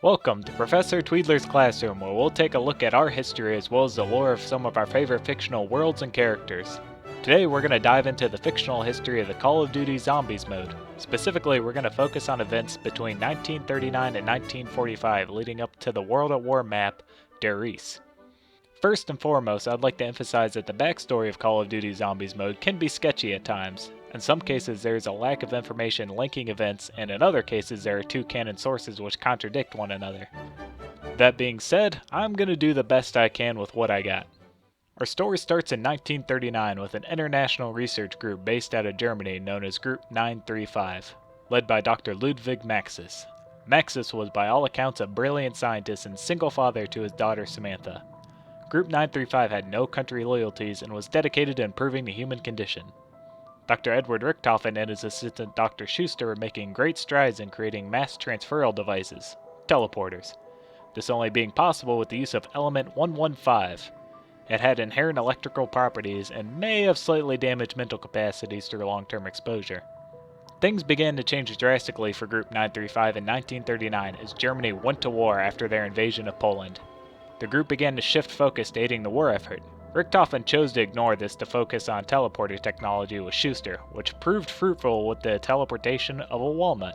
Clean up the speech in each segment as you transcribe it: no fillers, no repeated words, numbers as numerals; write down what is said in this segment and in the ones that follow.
Welcome to Professor Tweedler's Classroom, where we'll take a look at our history as well as the lore of some of our favorite fictional worlds and characters. Today we're going to dive into the fictional history of the Call of Duty Zombies mode. Specifically, we're going to focus on events between 1939 and 1945 leading up to the World at War map, Der Riese. First and foremost, I'd like to emphasize that the backstory of Call of Duty Zombies mode can be sketchy at times. In some cases there is a lack of information linking events, and in other cases there are two canon sources which contradict one another. That being said, I'm going to do the best I can with what I got. Our story starts in 1939 with an international research group based out of Germany known as Group 935, led by Dr. Maxis. Maxis was by all accounts a brilliant scientist and single father to his daughter Samantha. Group 935 had no country loyalties and was dedicated to improving the human condition. Dr. Edward Richthofen and his assistant Dr. Schuster were making great strides in creating mass transferal devices, teleporters. This only being possible with the use of element 115. It had inherent electrical properties and may have slightly damaged mental capacities through long-term exposure. Things began to change drastically for Group 935 in 1939 as Germany went to war after their invasion of Poland. The group began to shift focus to aiding the war effort. Richthofen chose to ignore this to focus on teleporter technology with Schuster, which proved fruitful with the teleportation of a walnut.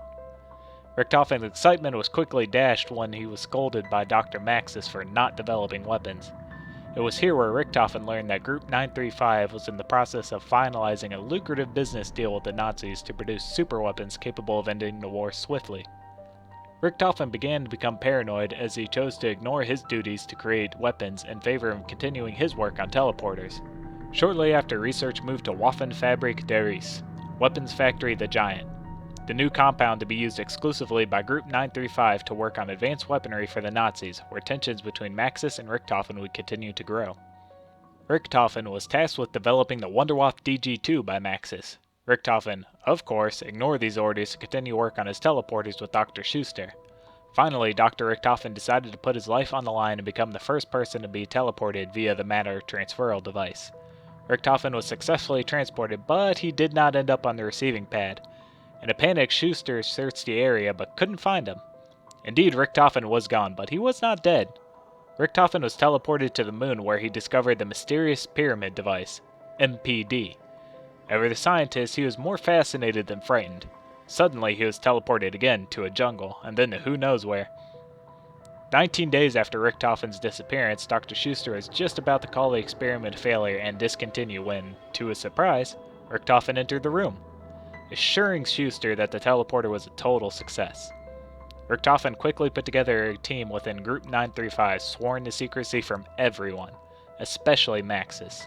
Richthofen's excitement was quickly dashed when he was scolded by Dr.Maxis for not developing weapons. It was here where Richthofen learned that Group 935 was in the process of finalizing a lucrative business deal with the Nazis to produce superweapons capable of ending the war swiftly. Richthofen began to become paranoid as he chose to ignore his duties to create weapons in favor of continuing his work on teleporters. Shortly after, research moved to Waffenfabrik der Riese, Weapons Factory the Giant, the new compound to be used exclusively by Group 935 to work on advanced weaponry for the Nazis, where tensions between Maxis and Richthofen would continue to grow. Richthofen was tasked with developing the Wunderwaffe DG2 by Maxis. Richthofen, of course, ignored these orders to continue work on his teleporters with Dr. Schuster. Finally, Dr. Richthofen decided to put his life on the line and become the first person to be teleported via the matter transferal device. Richthofen was successfully transported, but he did not end up on the receiving pad. In a panic, Schuster searched the area but couldn't find him. Indeed, Richthofen was gone, but he was not dead. Richthofen was teleported to the moon where he discovered the mysterious pyramid device, MPD. Ever the scientist, he was more fascinated than frightened. Suddenly, he was teleported again to a jungle, and then to who knows where. 19 days after Richthofen's disappearance, Dr. Schuster was just about to call the experiment a failure and discontinue when, to his surprise, Richthofen entered the room, assuring Schuster that the teleporter was a total success. Richthofen quickly put together a team within Group 935 sworn to secrecy from everyone, especially Maxis.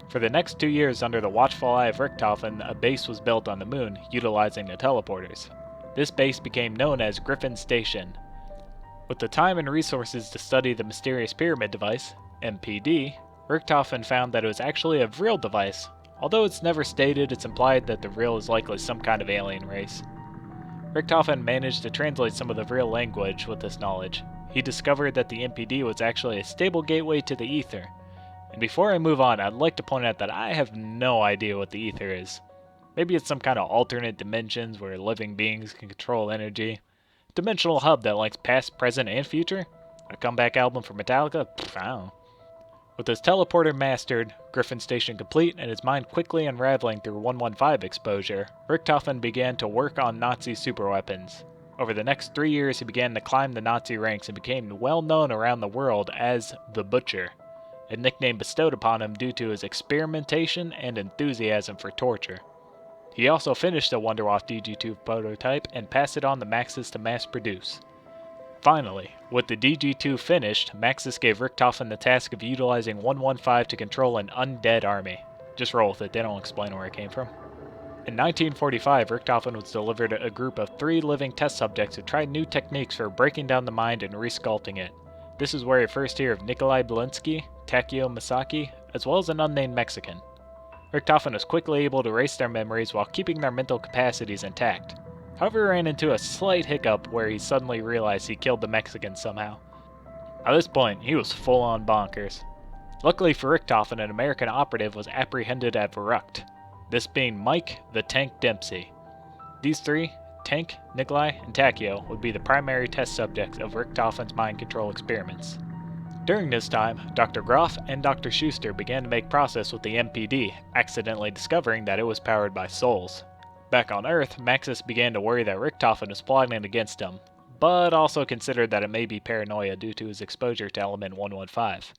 For the next 2 years under the watchful eye of Richthofen, a base was built on the moon, utilizing the teleporters. This base became known as Griffin Station. With the time and resources to study the mysterious pyramid device, MPD, Richthofen found that it was actually a Vril device. Although it's never stated, it's implied that the Vril is likely some kind of alien race. Richthofen managed to translate some of the Vril language with this knowledge. He discovered that the MPD was actually a stable gateway to the ether. And before I move on, I'd like to point out that I have no idea what the ether is. Maybe it's some kind of alternate dimensions where living beings can control energy. Dimensional hub that links past, present, and future? A comeback album for Metallica? I don't know. With his teleporter mastered, Griffin Station complete, and his mind quickly unraveling through 115 exposure, Richthofen began to work on Nazi superweapons. Over the next 3 years, he began to climb the Nazi ranks and became well known around the world as the Butcher, a nickname bestowed upon him due to his experimentation and enthusiasm for torture. He also finished the Wunderwaffe DG2 prototype and passed it on to Maxis to mass produce. Finally, with the DG2 finished, Maxis gave Richthofen the task of utilizing 115 to control an undead army. Just roll with it, they don't explain where it came from. In 1945, Richthofen was delivered a group of 3 living test subjects who tried new techniques for breaking down the mind and resculpting it. This is where you first hear of Nikolai Belinsky, Takeo Misaki, as well as an unnamed Mexican. Richthofen was quickly able to erase their memories while keeping their mental capacities intact. However, he ran into a slight hiccup where he suddenly realized he killed the Mexican somehow. At this point, he was full-on bonkers. Luckily for Richthofen, an American operative was apprehended at Verrucht, this being Mike the Tank Dempsey. These 3, Tank, Nikolai, and Takeo would be the primary test subjects of Richtofen's mind control experiments. During this time, Dr. Groph and Dr. Schuster began to make progress with the MPD, accidentally discovering that it was powered by souls. Back on Earth, Maxis began to worry that Richtofen was plotting against him, but also considered that it may be paranoia due to his exposure to Element 115.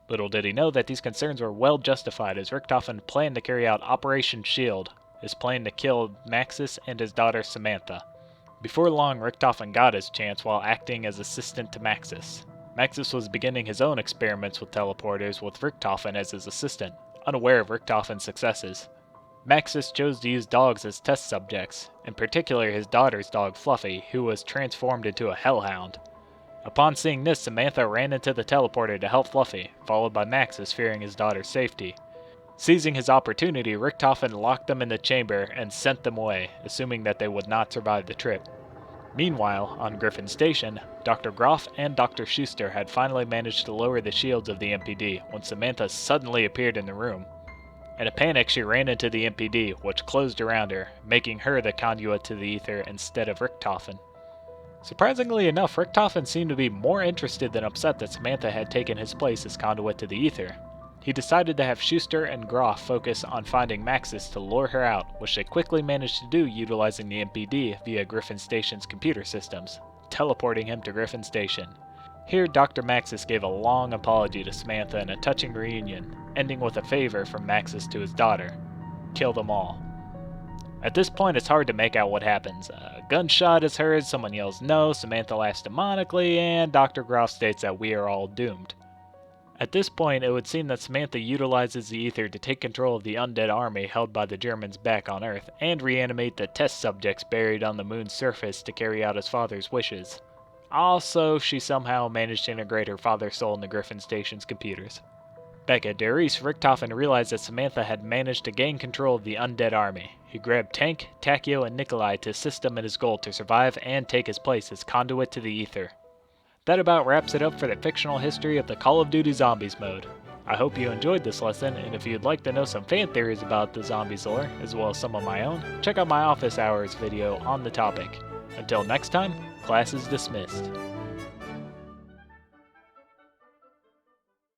Little did he know that these concerns were well justified, as Richtofen planned to carry out Operation Shield, his plan to kill Maxis and his daughter Samantha. Before long, Richtofen got his chance while acting as assistant to Maxis. Maxis was beginning his own experiments with teleporters with Richtofen as his assistant, unaware of Richtofen's successes. Maxis chose to use dogs as test subjects, in particular his daughter's dog Fluffy, who was transformed into a hellhound. Upon seeing this, Samantha ran into the teleporter to help Fluffy, followed by Maxis fearing his daughter's safety. Seizing his opportunity, Richtofen locked them in the chamber and sent them away, assuming that they would not survive the trip. Meanwhile, on Griffin Station, Dr. Groph and Dr. Schuster had finally managed to lower the shields of the MPD when Samantha suddenly appeared in the room. In a panic, she ran into the MPD, which closed around her, making her the conduit to the ether instead of Richtofen. Surprisingly enough, Richtofen seemed to be more interested than upset that Samantha had taken his place as conduit to the ether. He decided to have Schuster and Groph focus on finding Maxis to lure her out, which they quickly managed to do utilizing the MPD via Griffin Station's computer systems, teleporting him to Griffin Station. Here, Dr.Maxis gave a long apology to Samantha in a touching reunion, ending with a favor from Maxis to his daughter: kill them all. At this point, it's hard to make out what happens. A gunshot is heard, someone yells no, Samantha laughs demonically, and Dr. Groph states that we are all doomed. At this point, it would seem that Samantha utilizes the ether to take control of the undead army held by the Germans back on Earth, and reanimate the test subjects buried on the moon's surface to carry out his father's wishes. Also, she somehow managed to integrate her father's soul into Griffin Station's computers. Back at Darius, Richtofen realized that Samantha had managed to gain control of the undead army. He grabbed Tank, Takeo, and Nikolai to assist him in his goal to survive and take his place as conduit to the ether. That about wraps it up for the fictional history of the Call of Duty Zombies mode. I hope you enjoyed this lesson, and if you'd like to know some fan theories about the zombies lore, as well as some of my own, check out my office hours video on the topic. Until next time, class is dismissed.